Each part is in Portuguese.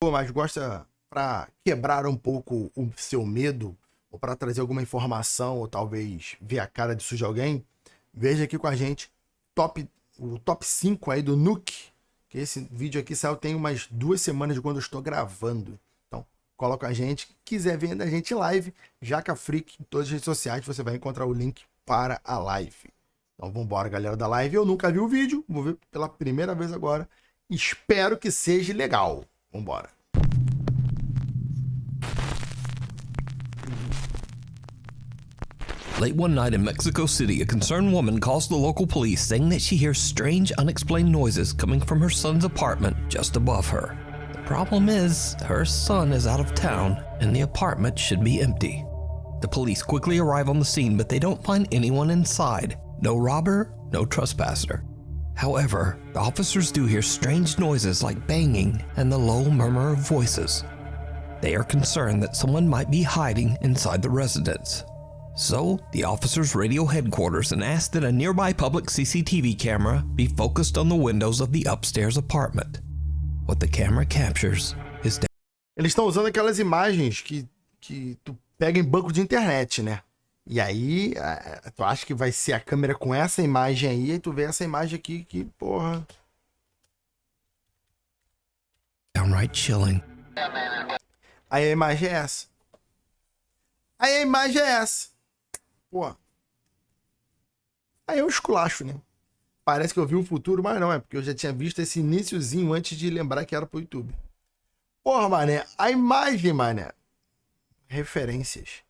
mas gosta para quebrar um pouco o seu medo, ou para trazer alguma informação, ou talvez ver a cara de sujo de alguém, veja aqui com a gente o top 5 aí do Nuke, que esse vídeo aqui saiu tem umas 2 semanas de quando eu estou gravando. Então, coloca a gente. Quiser ver a gente live, Jacafreak, em todas as redes sociais, você vai encontrar o link para a live. Então, vambora, galera da live. Eu nunca vi o vídeo, vou ver pela primeira vez agora. Espero que seja legal. Vambora. Late one night in Mexico City, a concerned woman calls the local police saying that she hears strange, unexplained noises coming from her son's apartment just above her. The problem is, her son is out of town and the apartment should be empty. The police quickly arrive on the scene, but they don't find anyone inside. No robber, no trespasser. However, the officers do hear strange noises like banging and the low murmur of voices. They are concerned that someone might be hiding inside the residence. So, the officers radio headquarters and ask that a nearby public CCTV camera be focused on the windows of the upstairs apartment. What the camera captures is... Eles estão usando aquelas imagens que tu pega em banco de internet, né? E aí, tu acha que vai ser a câmera com essa imagem aí, e tu vê essa imagem aqui que, porra... Downright chilling. Aí a imagem é essa. Aí a imagem é essa. Pô. Aí é um esculacho, né? Parece que eu vi o futuro, mas não, é porque eu já tinha visto esse iniciozinho antes de lembrar que era pro YouTube. Porra, mané. A imagem, mané. Referências.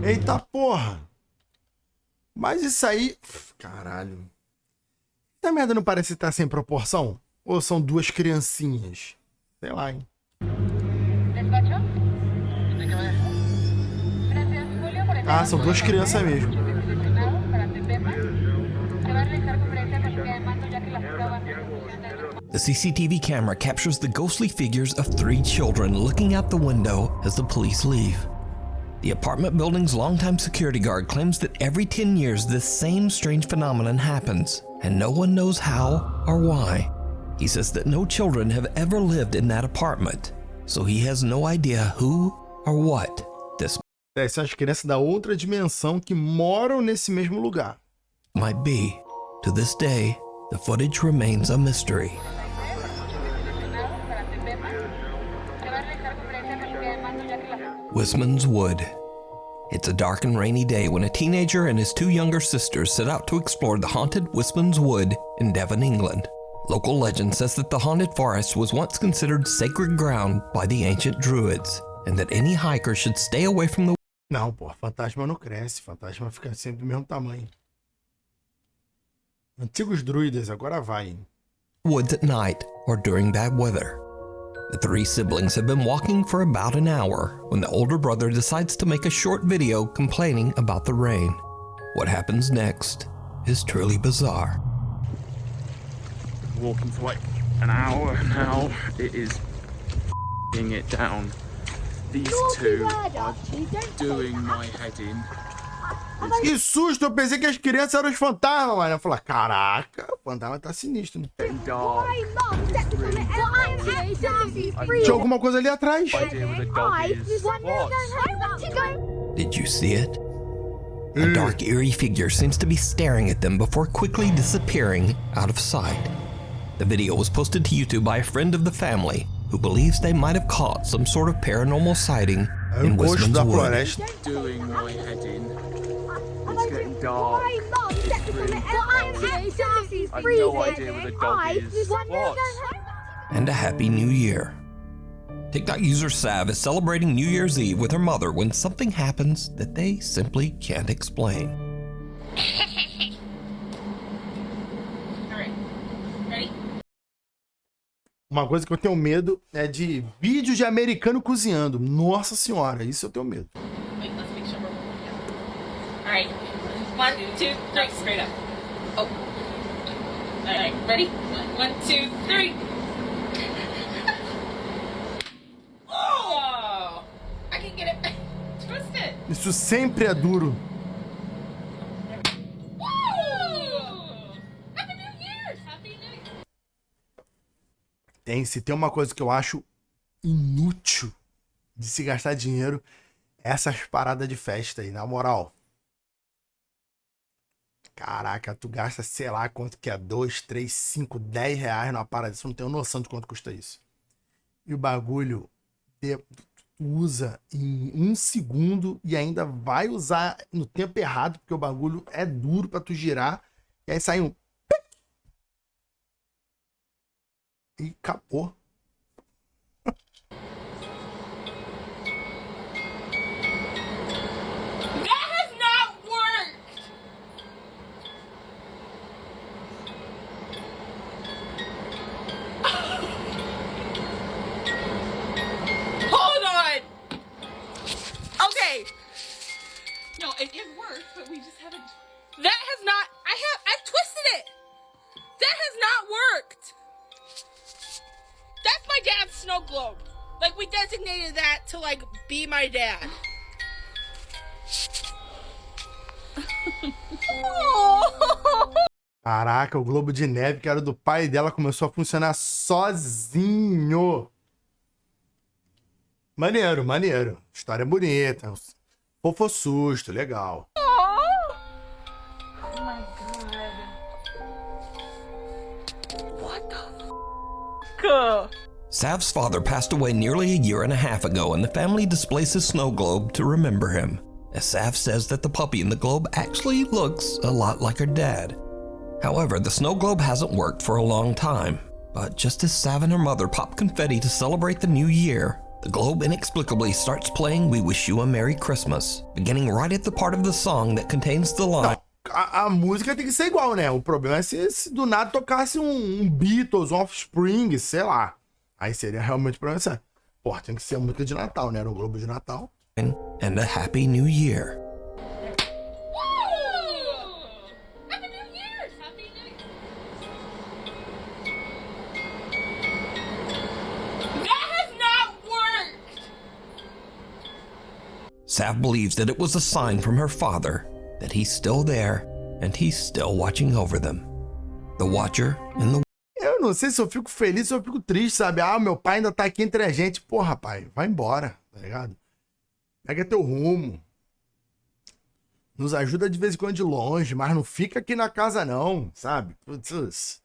Eita porra! Mas isso aí... Caralho. Essa merda não parece estar sem proporção? Ou são duas criancinhas? Sei lá, hein? Ah, são duas crianças mesmo. The CCTV camera captures the ghostly figures of 3 children looking out the window as the police leave. The apartment building's longtime security guard claims that every 10 years this same strange phenomenon happens, and no one knows how or why. He says that no children have ever lived in that apartment, so he has no idea who or what this São as crianças da outra dimensão que moram nesse mesmo lugar. might be. To this day, the footage remains a mystery. Wisman's Wood. It's a dark and rainy day when a teenager and his 2 younger sisters set out to explore the haunted Wisman's Wood in Devon, England. Local legend says that the haunted forest was once considered sacred ground by the ancient druids, and that any hiker should stay away from the Não, pô, fantasma não cresce. Fantasma fica sempre do mesmo tamanho. Antigos druidas, agora vai. woods at night or during bad weather. The 3 siblings have been walking for about an hour when the older brother decides to make a short video complaining about the rain. What happens next is truly bizarre. Walking for like an hour now, it is f***ing it down. These 2 are doing my head in. Que susto, eu pensei que as crianças eram os fantasmas, mano. Eu falei, caraca, o fantasma tá sinistro, né? Tinha alguma coisa ali atrás. Did you see it? A dark, eerie figure seems to be staring at them before quickly disappearing out of sight. The video was posted to YouTube by a friend of the family who believes they might have caught some sort of paranormal sighting in Wisman's Wood. Doing my head in. It's getting dark. I've no idea where the dog is. What? And a happy new year. TikTok user Sav is celebrating New Year's Eve with her mother when something happens that they simply can't explain. Uma coisa que eu tenho medo é de vídeos de americano cozinhando. Nossa senhora, isso eu tenho medo. Wait, let's make sure we're all right. 1, 2, 3, straight up. Oh. Alright, ready? One, two, three. Oh! I can get it. Twist it. Isso sempre é duro. Happy New Year! Happy New Year! Se tem uma coisa que eu acho inútil de se gastar dinheiro, é essas paradas de festa aí, na moral. Caraca, tu gasta, sei lá quanto que é, 2, 3, 5, 10 reais numa parada. Você não tem noção de quanto custa isso. E o bagulho tu usa em 1 segundo e ainda vai usar no tempo errado, porque o bagulho é duro pra tu girar. E aí sai um... E acabou. No, it worked, but we just haven't. That has not. I've twisted it. That has not worked. That's my dad's snow globe. Like, we designated that to, like, be my dad. Caraca, o globo de neve, que era do pai dela, começou a funcionar sozinho. Maneiro, maneiro. História bonita. Fofo susto, legal. Oh my god. What the f***? Sav's father passed away nearly a year and a half ago, and the family displays his snow globe to remember him, as Sav says that the puppy in the globe actually looks a lot like her dad. However, the snow globe hasn't worked for a long time, but just as Sav and her mother pop confetti to celebrate the new year, the globe inexplicably starts playing We Wish You a Merry Christmas, beginning right at the part of the song that contains the line. A música tem que ser igual, né? O problema é se do nada tocasse um Beatles, um Offspring, sei lá. Aí seria realmente o problema. Porra, tem que ser a música de Natal, né? Era um globo de Natal. And a Happy New Year. Happy New Year! Happy New Year! That has not worked! Sav believes that it was a sign from her father that he's still there and he's still watching over them. The Watcher in the... Eu não sei se eu fico feliz ou eu fico triste, sabe? Ah, meu pai ainda tá aqui entre a gente. Porra, pai, vai embora, tá ligado? Pega teu rumo. Nos ajuda de vez em quando de longe, mas não fica aqui na casa não, sabe? Putz,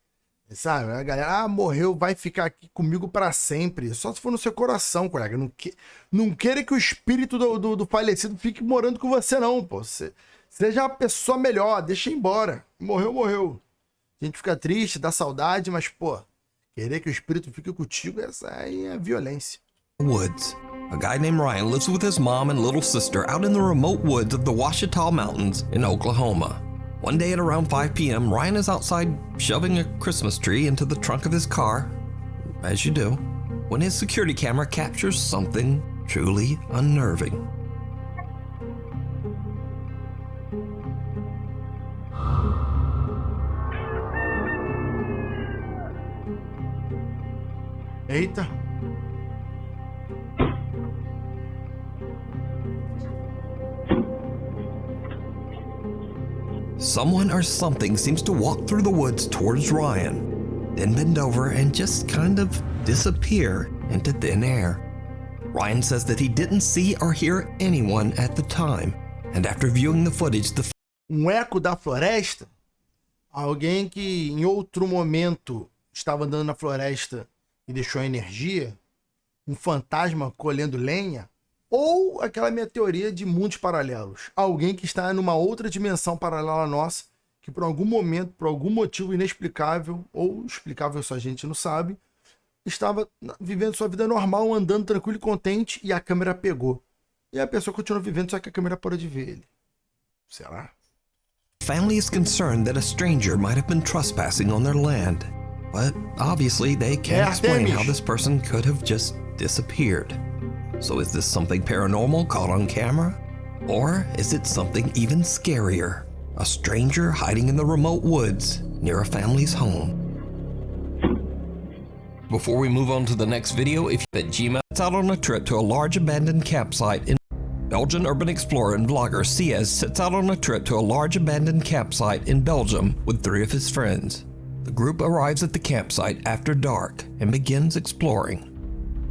sabe? A galera, morreu, vai ficar aqui comigo pra sempre. Só se for no seu coração, colega. Não queira que o espírito do falecido fique morando com você não, pô. Seja uma pessoa melhor, deixa ir embora. Morreu, morreu. A gente fica triste, dá saudade, mas, pô, querer que o espírito fique contigo, essa aí é violência. Woods. A guy named Ryan lives with his mom and little sister out in the remote woods of the Ouachita Mountains in Oklahoma. One day at around 5 p.m., Ryan is outside shoving a Christmas tree into the trunk of his car, as you do, when his security camera captures something truly unnerving. Eita. Someone or something seems to walk through the woods towards Ryan, then bend over and just kind of disappear into thin air. Ryan says that he didn't see or hear anyone at the time, and after viewing the footage, Eco da floresta? Alguém que em outro momento estava andando na floresta e deixou energia? Um fantasma colhendo lenha? Ou aquela minha teoria de mundos paralelos? Alguém que está numa outra dimensão paralela à nossa, que por algum momento, por algum motivo inexplicável, ou explicável só a gente não sabe, estava vivendo sua vida normal, andando tranquilo e contente, e a câmera pegou. E a pessoa continuou vivendo, só que a câmera parou de ver ele. Será? family is concerned that a stranger might have been trespassing on their land. But obviously they can't explain how this person could have just disappeared. So is this something paranormal caught on camera? Or is it something even scarier? A stranger hiding in the remote woods near a family's home. Before we move on to the next video, if you at Gmail, it's out on a trip to a large abandoned campsite in Belgian urban explorer and vlogger Ciez sets out on a trip to a large abandoned campsite in Belgium with 3 of his friends. The group arrives at the campsite after dark and begins exploring.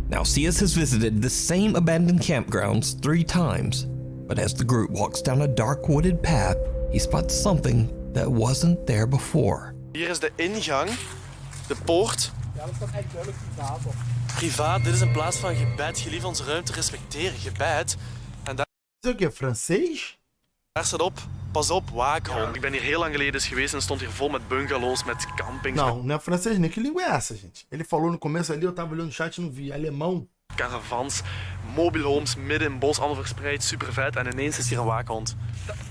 Now Ciez has visited the same abandoned campgrounds 3 times, but as the group walks down a dark wooded path, he spots something that wasn't there before. Hier is de ingang, de poort. Ja, dat staat echt duidelijk privaat op. Privaat, dit is een plaats van gebed. Gelief onze ruimte respecteren, gebed. En daar Isso aqui é francês? staat op, pas op, waakhond. Ik ben hier heel lang geleden eens geweest en stond hier vol met bungalows, met campings, Não, não é francês nem. Que língua é essa, gente? Ele falou no começo ali, eu tava olhando no chat e não vi. Alemão. met caravans, mobile homes, midden in het bos, allemaal verspreid, super vet. En ineens is hier een waakhond.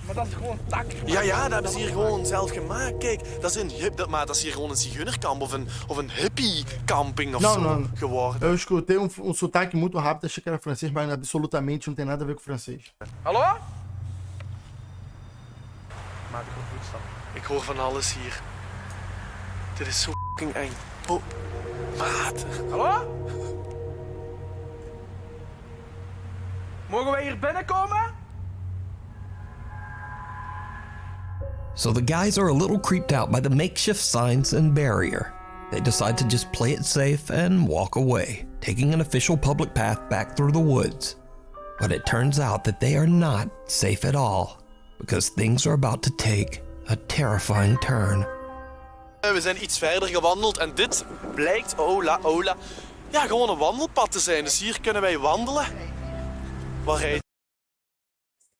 Maar dat is gewoon tak. Ja, dat hebben ze hier gewoon zelf gemaakt. Kijk, dat is, maar dat is hier gewoon een zigeunerkamp of een hippie-camping of Não, zo não. geworden. Eu escutei um sotaque muito rápido, achei que era francês, mas absolutamente não tem nada a ver com francês. Hallo? Maat, ik hoor voetstappen. Ik hoor van alles hier. Dit is zo fucking eng. Oh, maat. Hallo? Mogen wij hier binnenkomen? So the guys are a little creeped out by the makeshift signs and barrier. They decide to just play it safe and walk away, taking an official public path back through the woods. But it turns out that they are not safe at all, because things are about to take a terrifying turn. We zijn iets verder gewandeld en dit blijkt, ja, gewoon een wandelpad te zijn. Dus hier kunnen wij wandelen. Waar hij...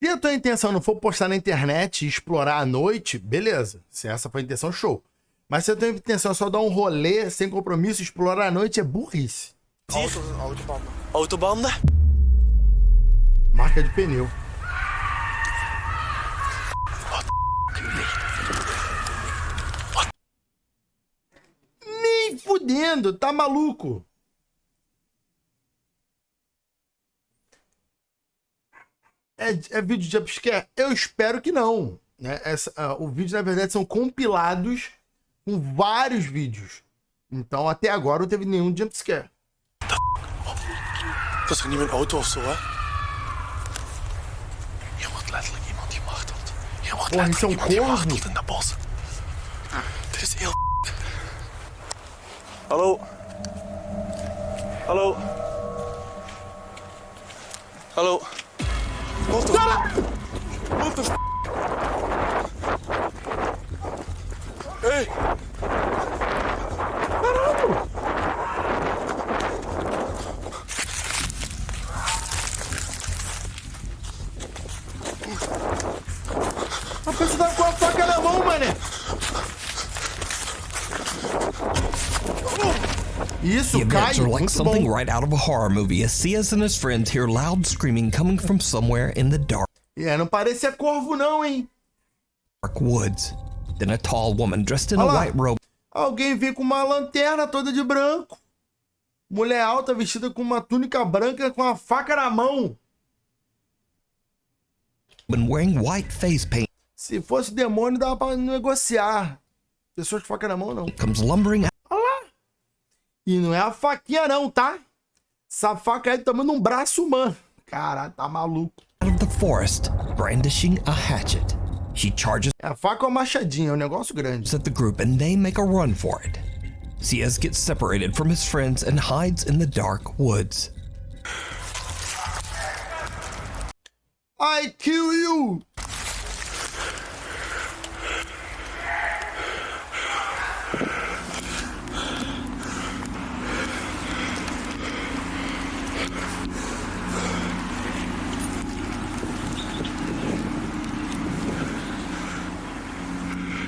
Se a tua intenção não for postar na internet e explorar à noite, beleza. Se essa foi a intenção, show. Mas se a tua intenção é só dar um rolê sem compromisso, explorar à noite é burrice. Hier, autobanden. Marca de pneu. Nem fudendo, tá maluco? É vídeo de jumpscare? Eu espero que não. Né? O vídeo, na verdade, são compilados com vários vídeos. Então, até agora, não teve nenhum jumpscare. Dat is toch niet mijn auto of zo, hè? Hier wordt letterlijk iemand gemarteld. Hier wordt letterlijk iemand gemarteld in dat bos. Dit is heel... Hallo? Hallo? Hallo? What the What the Hey! A pessoa tá com a faca na mão, mané! Isso, The cai! events are like Muito something bom. right out of a horror movie as Ciez and his friends hear loud screaming coming from somewhere in the dark Não parecia corvo não, hein? woods. Then a tall woman dressed in a Olha lá. white robe Alguém vem com uma lanterna toda de branco. Mulher alta vestida com uma túnica branca com a faca na mão. and wearing white face paint Se fosse demônio, dava pra negociar. Pessoas com faca na mão, não. comes lumbering E não é a faquinha não, tá? Essa faca aí do tamanho de um braço humano. Caralho, tá maluco. out of the forest, brandishing a hatchet. She charges É a faca ou a machadinha, é um negócio grande. at the group and they make a run for it. Ciez gets separated from his friends and hides in the dark woods. I kill you!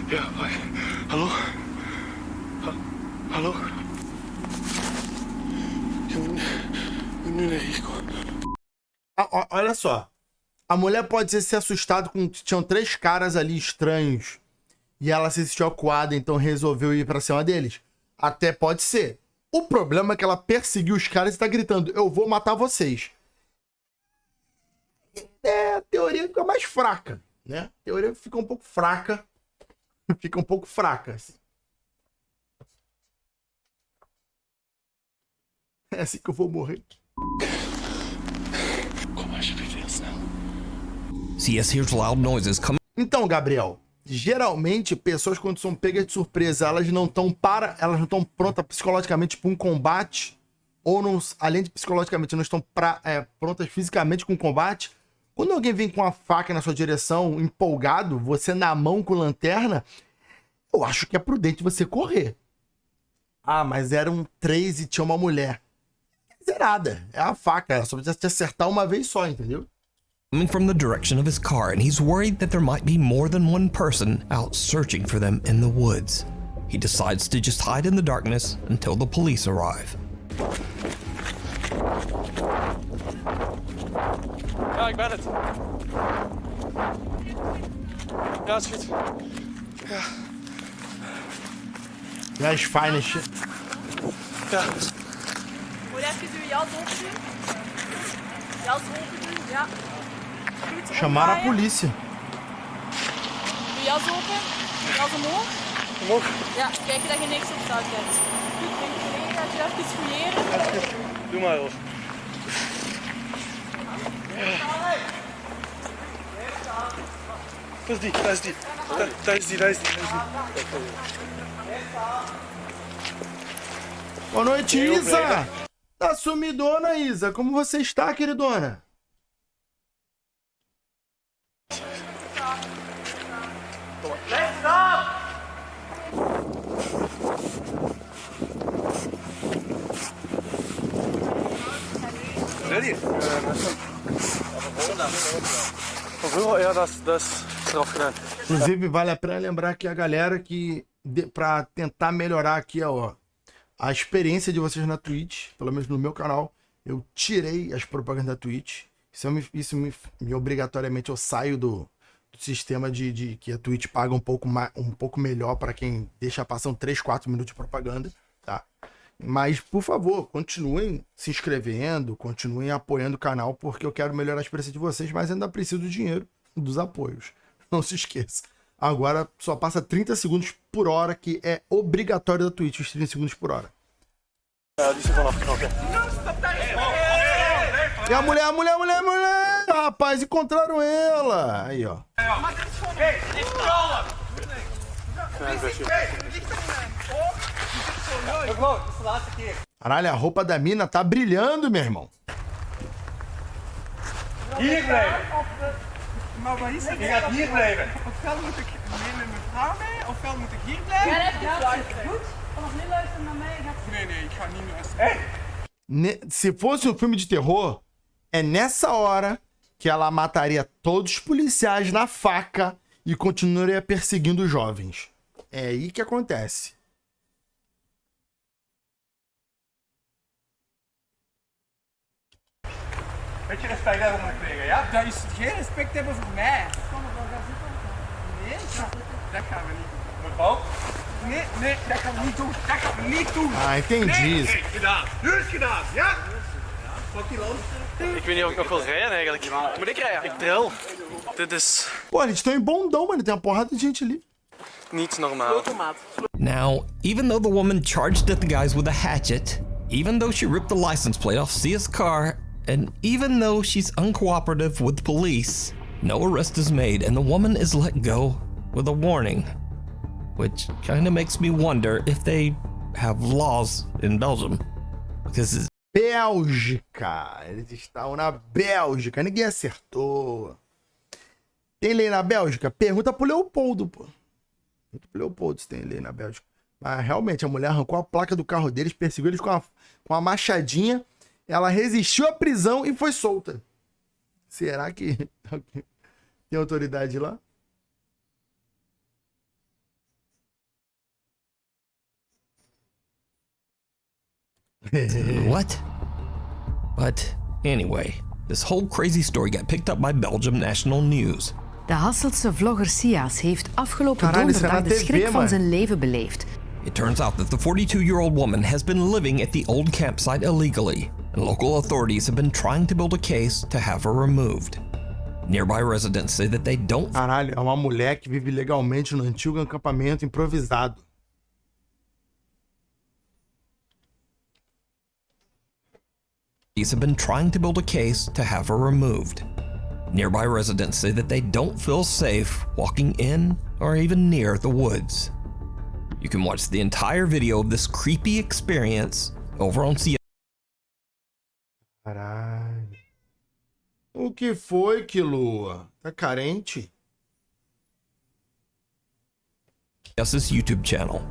Ja, hoi. Hallo? Hallo? Je moet nu naar hier komen. Olha só. A mulher pode ter se assustado com... Tinham 3 caras ali estranhos. E ela se sentiu acuada, então resolveu ir pra cima deles. Até pode ser. O problema é que ela perseguiu os caras e tá gritando: eu vou matar vocês. A teoria fica mais fraca, né? A teoria fica um pouco fraca. Fica um pouco fraca. É assim que eu vou morrer. Kom alsjeblieft heel snel. CS hears loud noises coming Então, Gabriel, geralmente pessoas quando são pegas de surpresa, elas não estão prontas psicologicamente para um combate, ou não, além de psicologicamente, não estão prontas fisicamente com o combate. Quando alguém vem com a faca na sua direção, empolgado, você na mão com lanterna, eu acho que é prudente você correr. Ah, mas eram 3 e tinha uma mulher. Zerada. É a faca, ela só precisa te acertar uma vez só, entendeu? from the direction of his car, and he's worried that there might be more than one person out searching for them in the woods. He decides to just hide in the darkness until the police arrive. Ja, ik ben het. Ja, is goed. Ja. E as finest. Ja. Moet even uw jas open doen. Jas open doen, ja. Goed, Chamaram a omdraaien. polícia. Uw jas open. Jas omhoog. Omhoog. Ja, kijken dat je niks op zak hebt. Goed, denk je dat je even fouilleren. Ja, is goed. Doe maar, hoor. Dat is die, dat is die. Dat is die, dat is die. Boa noite, Isa! Tá sumidona, Isa. Como você está, queridona? Ready? Ja, dat is eraf gedaan. Inclusive, vale a pena lembrar que a galera que, pra tentar melhorar aqui, ó, a experiência de vocês na Twitch, pelo menos no meu canal, eu tirei as propagandas da Twitch. Isso me obrigatoriamente eu saio do sistema de que a Twitch paga um pouco melhor para quem deixa passar 3, 4 minutos de propaganda, tá? Mas, por favor, continuem se inscrevendo, continuem apoiando o canal, porque eu quero melhorar a experiência de vocês, mas ainda preciso do dinheiro dos apoios. Não se esqueça. Agora só passa 30 segundos por hora, que é obrigatório da Twitch, os 30 segundos por hora. Ja, die is ervan afgeknopt. E a mulher, rapaz, encontraram ela. Aí, ó. Caralho, a roupa da mina tá brilhando, meu irmão. Hier blijven. Maar waar is het? Je gaat hier blijven. Ofwel moet ik mee met mijn vrouw mee, ofwel moet ik hier blijven. Ja, dat is luisteren. Goed? Vanaf nu luisteren naar mij. Nee, ik ga niet luisteren. Se fosse um filme de terror, é nessa hora que ela mataria todos os policiais na faca e continuaria perseguindo os jovens. É aí que acontece. Beetje respect hebben om te krijgen, ja? Dat is geen respect hebben voor mij. Nee, dat gaan we niet doen. Mevrouw? Nee, dat gaan we niet doen. Dat gaan we niet doen. Ah, entendi isso. Nee, gedaan. Nu is het gedaan, ja? Pak die land. Ik weet niet of ik nog wil rijden eigenlijk. Moet ik rijden? Ik drill. Dit is Pô, eles estão em bondão, mano. Tem uma porrada de gente ali. niet normaal. Now, even though the woman charged at the guys with a hatchet, even though she ripped the license plate off Sia's car, and even though she's uncooperative with police, no arrest is made and the woman is let go with a warning. Which kind of makes me wonder if they have laws in Belgium. Because Bélgica. Eles estão na Bélgica. Ninguém acertou. Tem lei na Bélgica? Pergunta pro Leopoldo, pô. Pergunta pro Leopoldo se tem lei na Bélgica. Mas realmente, a mulher arrancou a placa do carro deles, perseguiu eles com a machadinha. Ela resistiu à prisão e foi solta. Será que tem autoridade lá? what? But anyway, this whole crazy story got picked up by Belgium National News. De Hasseltse vlogger Sias heeft afgelopen Caralho, is donderdag er de na schrik TV, van man. zijn leven beleefd. It turns out that the 42-year-old woman has been living at the old campsite illegally, and local authorities have been trying to build a case to have her removed. Nearby residents say that they don't Caralho, é uma mulher que vive legalmente no antigo acampamento improvisado. have been trying to build a case to have her removed. Nearby residents say that they don't feel safe walking in or even near the woods. You can watch the entire video of this creepy experience over on Caralho. O que foi, Quilua? Tá carente? CS's YouTube channel.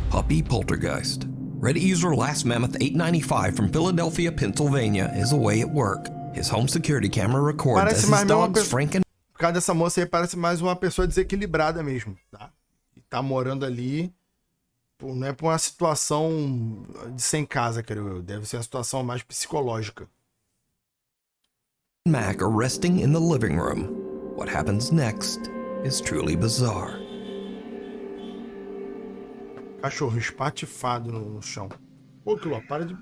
Puppy Poltergeist. Reddit user Last Mammoth 895 from Philadelphia, Pennsylvania is away at work. His home security camera records Parece as mais his uma dogs pessoa. Frank and Por causa dessa moça aí, parece mais uma pessoa desequilibrada mesmo, tá? E tá morando ali, não é por uma situação de sem casa, creio eu. Deve ser uma situação mais psicológica. Mac are resting in the living room. What happens next is truly bizarre. Cachorro espatifado no chão. Pô, Quilua, para de...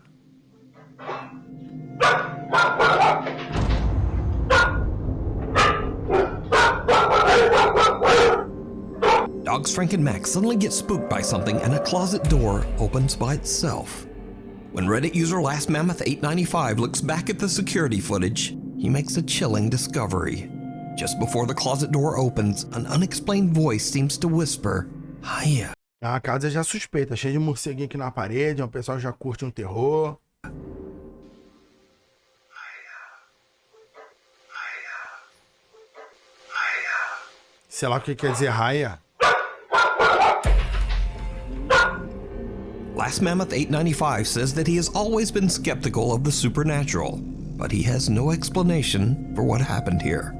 Dogs Frank and Max suddenly get spooked by something and a closet door opens by itself. When Reddit user Last Mammoth 895 looks back at the security footage, he makes a chilling discovery. Just before the closet door opens, an unexplained voice seems to whisper, "Hiya." A casa já suspeita, cheia de morceguinho aqui na parede, o pessoal já curte um terror. Sei lá o que quer dizer raia. Last Mammoth 895 says that he has always been skeptical of the supernatural, but he has no explanation for what happened here.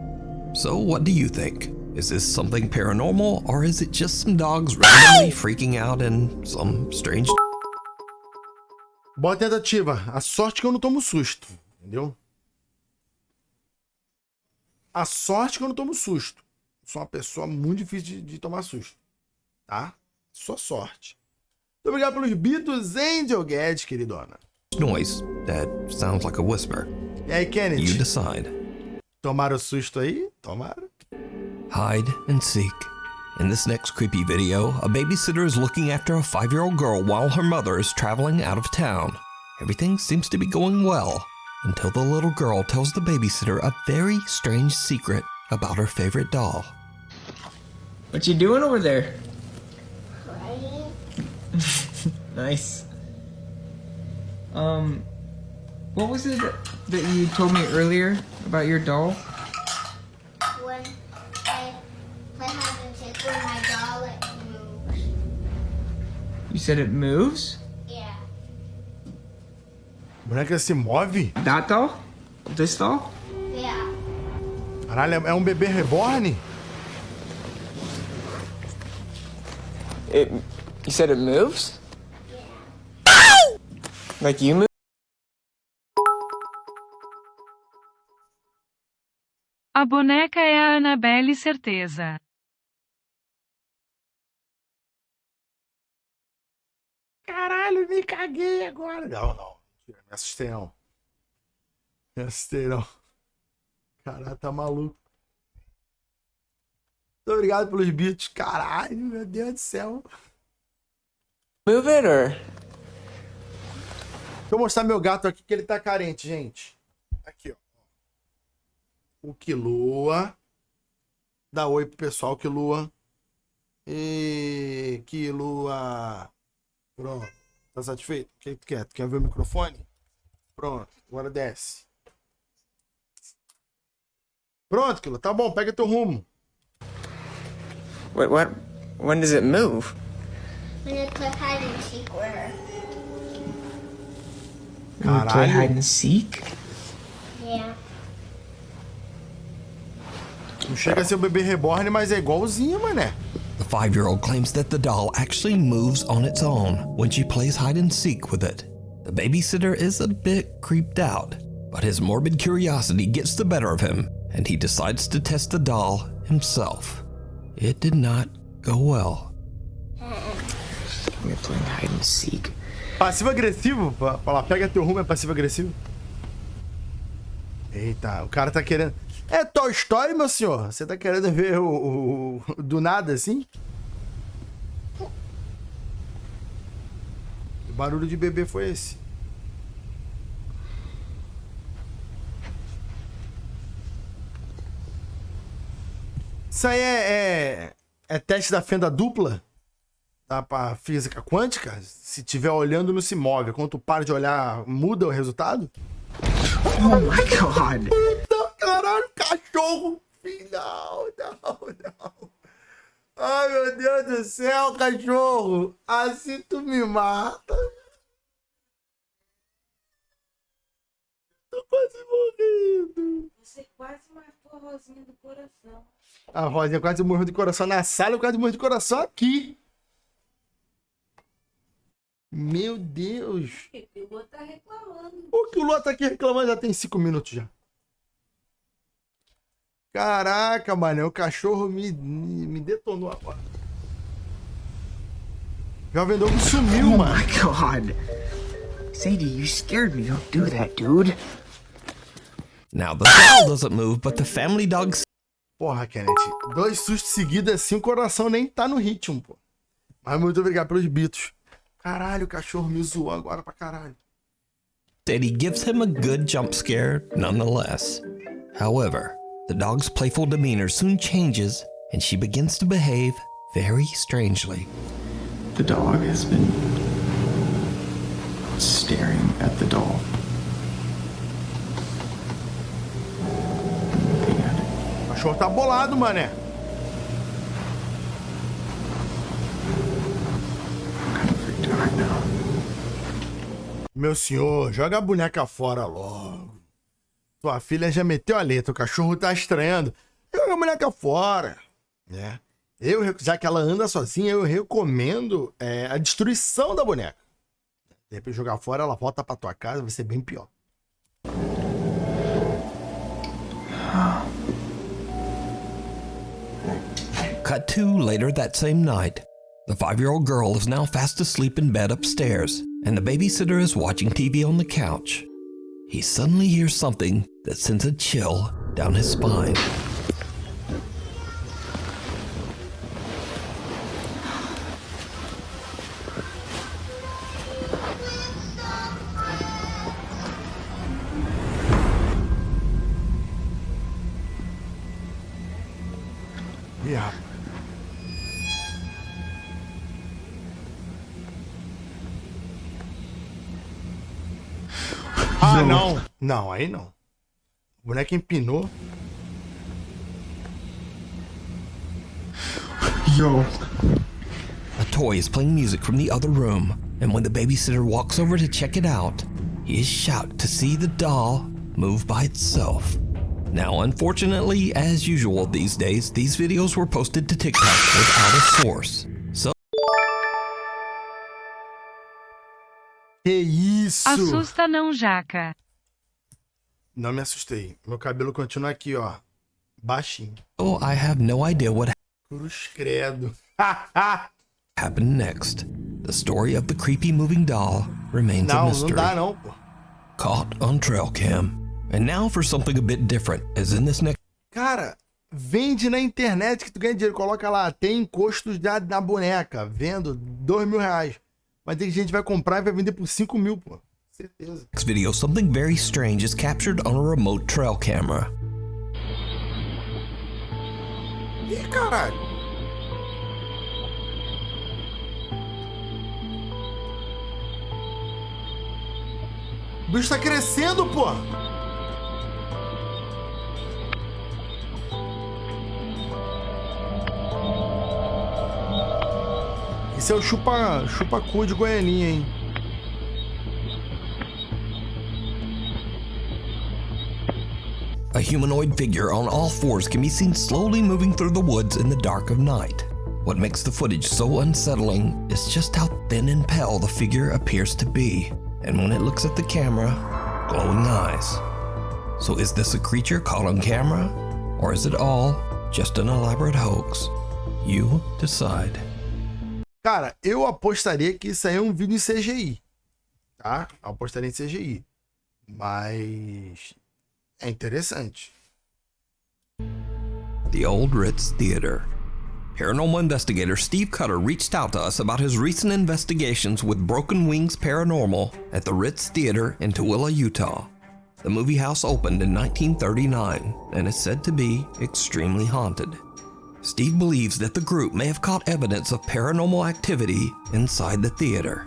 So what do you think? Is this something paranormal, or is it just some dogs randomly freaking out in some strange... Boa tentativa. A sorte que eu não tomo susto, entendeu? A sorte que eu não tomo susto. Sou uma pessoa muito difícil de tomar susto, tá? Só sorte. Muito obrigado pelos bitos, Angel Guedes, queridona. noise that sounds like a whisper? E aí, Kenneth? You decide. Tomaram susto aí? Tomaram. Hide and seek. In this next creepy video, a babysitter is looking after a 5-year-old girl while her mother is traveling out of town. Everything seems to be going well until the little girl tells the babysitter a very strange secret about her favorite doll. What you doing over there? Crying. Nice. What was it that you told me earlier about your doll? When I play hide and seek with my doll, it moves. You said it moves? Yeah. A boneca se move? That doll? This doll? Yeah. Caralho, é um bebê reborn? You said it moves? Like you move? A boneca é a Annabelle, certeza. Caralho, me caguei agora. Não. Me assustei não. Me assustei não. Caralho, tá maluco. Muito obrigado pelos beats. Caralho, meu Deus do céu. Move it or? Deixa eu mostrar meu gato aqui que ele tá carente, gente. Aqui, ó. O Quilua. Dá oi pro pessoal, Quilua. E Quilua. Pronto. Tá satisfeito? O que tu quer? Tu quer ver o microfone? Pronto. Agora desce. Pronto, Quilua. Tá bom. Pega teu rumo. What? When does it move? When I play hide and seek with her. When you play Caralho. hide and seek? Yeah. Não chega a ser o bebê reborn, mas é igualzinho, mané. The 5-year-old claims that the doll actually moves on its own when she plays hide and seek with it. The babysitter is a bit creeped out, but his morbid curiosity gets the better of him, and he decides to test the doll himself. It did not go well. We're playing hide and seek. Passivo-agressivo? Fala, pega teu rumo, é passivo-agressivo? Eita, o cara tá querendo... É Toy Story, meu senhor? Você tá querendo ver o do nada, assim? Que barulho de bebê foi esse? Isso aí é teste da fenda dupla? Tá pra física quântica? Se tiver olhando, não se move. Quando tu para de olhar, muda o resultado? Oh my god. Caralho, cachorro! Não. Ai, meu Deus do céu, cachorro! Assim tu me mata. Tô quase morrendo. Você quase matou a Rosinha do coração. A Rosinha quase morreu de coração na sala, eu quase morri de coração aqui. Meu Deus. O Lua tá reclamando. O que o Lua tá aqui reclamando já tem 5 minutos já. Caraca, mano, o cachorro me detonou agora. Jovem Dogo sumiu, mano. Oh my god. Sadie, you scared me. Don't do that, dude. Now the doll doesn't move, but the family dog. Porra, Kenneth. 2 sustos seguidos assim, o coração nem tá no ritmo, pô. Mas muito obrigado pelos bitos. Caralho, o cachorro me zoou agora pra caralho. Sadie gives him a good jump scare nonetheless. However, the dog's playful demeanor soon changes and she begins to behave very strangely. The dog has been staring at the doll. O cachorro tá bolado, mané. Meu senhor, joga a boneca fora logo. Tua filha já meteu a letra, o cachorro tá estranhando. Joga a boneca fora, né? Já que ela anda sozinha, eu recomendo a destruição da boneca. De repente jogar fora, ela volta pra tua casa, vai ser bem pior. Cut to later that same night. The 5-year-old girl is now fast asleep in bed upstairs, and the babysitter is watching TV on the couch. He suddenly hears something that sends a chill down his spine. Yeah. Ah, não. Não, aí não. O boneco empinou. Yo. A toy is playing music from the other room, and when the babysitter walks over to check it out, he is shocked to see the doll move by itself. Now, unfortunately, as usual these days, these videos were posted to TikTok without a source. So Que isso? Assusta não, Jaca. Não me assustei. Meu cabelo continua aqui, ó. Baixinho. Oh, I have no idea what Cruz credo. happened next. The story of the creepy moving doll remains a mystery. Não dá não, pô. Caught on trail cam. And now for something a bit different, as in this next... Cara, vende na internet que tu ganha dinheiro. Coloca lá, tem encosto na boneca. Vendo R$2.000. Mas tem gente que vai comprar e vai vender por 5 mil, pô. Certeza. Next video, something very strange is captured on a remote trail camera. Ih, caralho. O bicho tá crescendo, pô. Esse é o chupa-cu de Goianinha, hein? A humanoid figure on all fours can be seen slowly moving through the woods in the dark of night. What makes the footage so unsettling is just how thin and pale the figure appears to be, and when it looks at the camera, glowing eyes. So is this a creature caught on camera, or is it all just an elaborate hoax? You decide. Cara, eu apostaria que isso aí é um vídeo em CGI, tá? Eu apostaria em CGI, mas é interessante. The Old Ritz Theater. Paranormal investigator Steve Cutter reached out to us about his recent investigations with Broken Wings Paranormal at the Ritz Theater in Tooele, Utah. The movie house opened in 1939 and is said to be extremely haunted. Steve believes that the group may have caught evidence of paranormal activity inside the theater.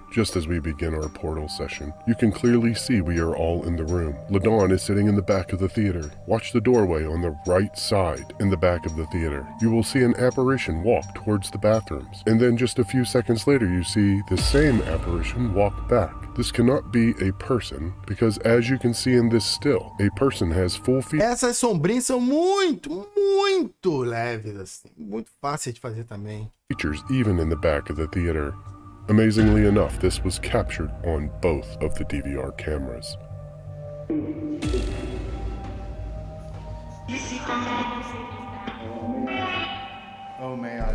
Just as we begin our portal session, you can clearly see we are all in the room. LaDawn is sitting in the back of the theater. Watch the doorway on the right side in the back of the theater. You will see an apparition walk towards the bathrooms, and then just a few seconds later you see the same apparition walk back. This cannot be a person, because as you can see in this still, a person has full feet. Essas sombrinhas são muito leves, assim. Muito fáceis de fazer também. Features even in the back of the theater. Amazingly enough, this was captured on both of the DVR cameras. Oh man.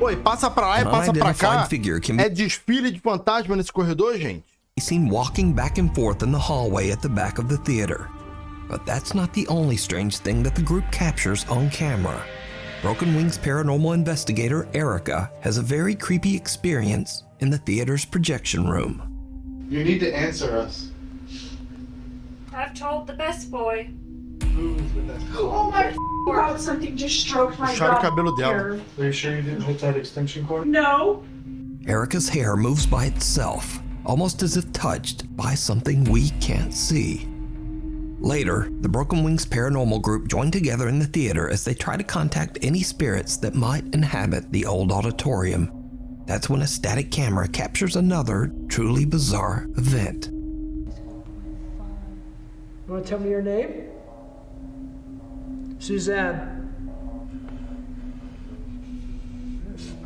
Oi, passa pra lá e passa pra cá. É desfile de fantasma nesse corredor, gente? Seen walking back and forth in the hallway at the back of the theater. But that's not the only strange thing that the group captures on camera. Broken Wings paranormal investigator Erica has a very creepy experience in the theater's projection room. You need to answer us. I've told the best boy. Who's the best? Oh my God, something just stroked my Puxaram o cabelo dela. hair. Are you sure you didn't hit that extension cord? No. Erica's hair moves by itself, almost as if touched by something we can't see. Later, the Broken Wings paranormal group join together in the theater as they try to contact any spirits that might inhabit the old auditorium. That's when a static camera captures another truly bizarre event. You want to tell me your name? Suzanne.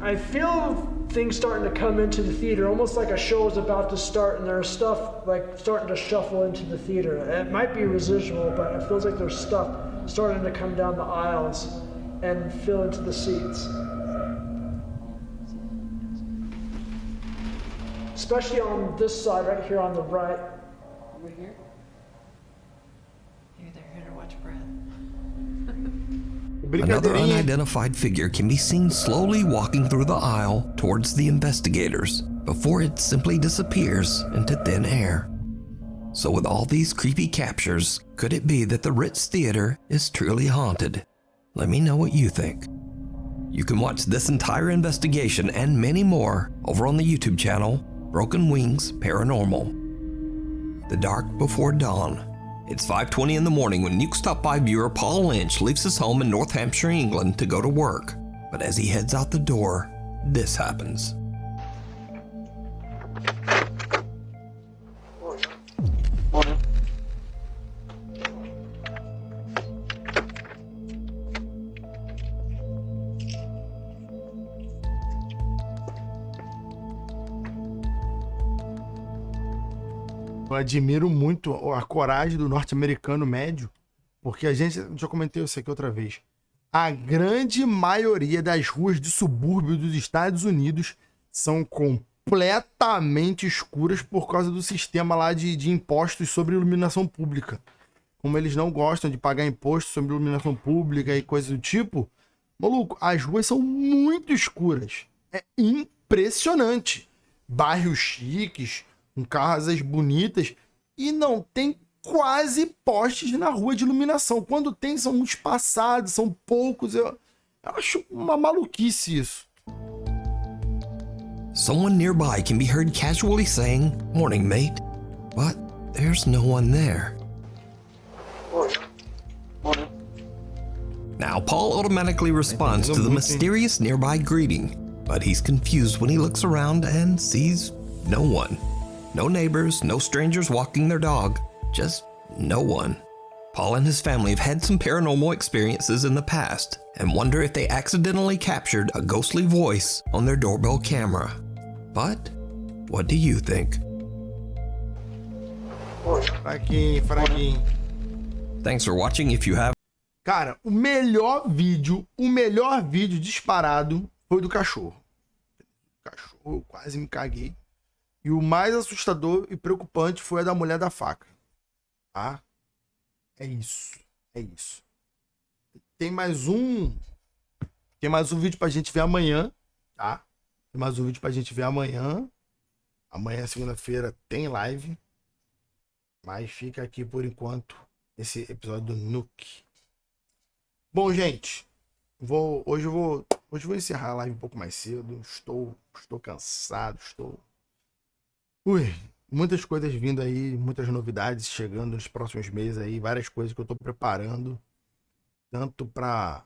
I feel things starting to come into the theater, almost like a show is about to start and there's stuff like starting to shuffle into the theater. It might be residual, but it feels like there's stuff starting to come down the aisles and fill into the seats. Especially on this side right here on the right. Over here? Maybe they're here to watch Brad. Another unidentified figure can be seen slowly walking through the aisle towards the investigators before it simply disappears into thin air. So with all these creepy captures, could it be that the Ritz Theater is truly haunted? Let me know what you think. You can watch this entire investigation and many more over on the YouTube channel, Broken Wings Paranormal. The Dark Before Dawn. It's 5:20 in the morning when Nuke's Top 5 viewer Paul Lynch leaves his home in North Hampshire, England to go to work. But as he heads out the door, this happens. Eu admiro muito a coragem do norte-americano médio, porque a gente, já comentei isso aqui outra vez, a grande maioria das ruas de subúrbio dos Estados Unidos são completamente escuras por causa do sistema lá de impostos sobre iluminação pública. Como eles não gostam de pagar imposto sobre iluminação pública e coisas do tipo, maluco, as ruas são muito escuras. É impressionante. Bairros chiques, com casas bonitas, e não tem quase postes na rua de iluminação. Quando tem, são muito espaçados, são poucos. Eu acho uma maluquice isso. Someone nearby can be heard casually saying, "Morning, mate," but there's no one there. Now, Paul automatically responds to the mysterious nearby greeting, but he's confused when he looks around and sees no one. No neighbors, no strangers walking their dog, just no one. Paul and his family have had some paranormal experiences in the past and wonder if they accidentally captured a ghostly voice on their doorbell camera. But what do you think? Fraquinho. Thanks for watching. If you have... Cara, o melhor vídeo disparado foi do cachorro. O cachorro, eu quase me caguei. E o mais assustador e preocupante foi a da mulher da faca. Tá? É isso. Tem mais um vídeo pra gente ver amanhã, tá? Tem mais um vídeo pra gente ver amanhã. Amanhã, segunda-feira, tem live. Mas fica aqui por enquanto esse episódio do Nuke. Bom, gente, hoje eu vou encerrar a live um pouco mais cedo. Estou cansado, muitas coisas vindo aí, muitas novidades chegando nos próximos meses aí, várias coisas que eu tô preparando, tanto para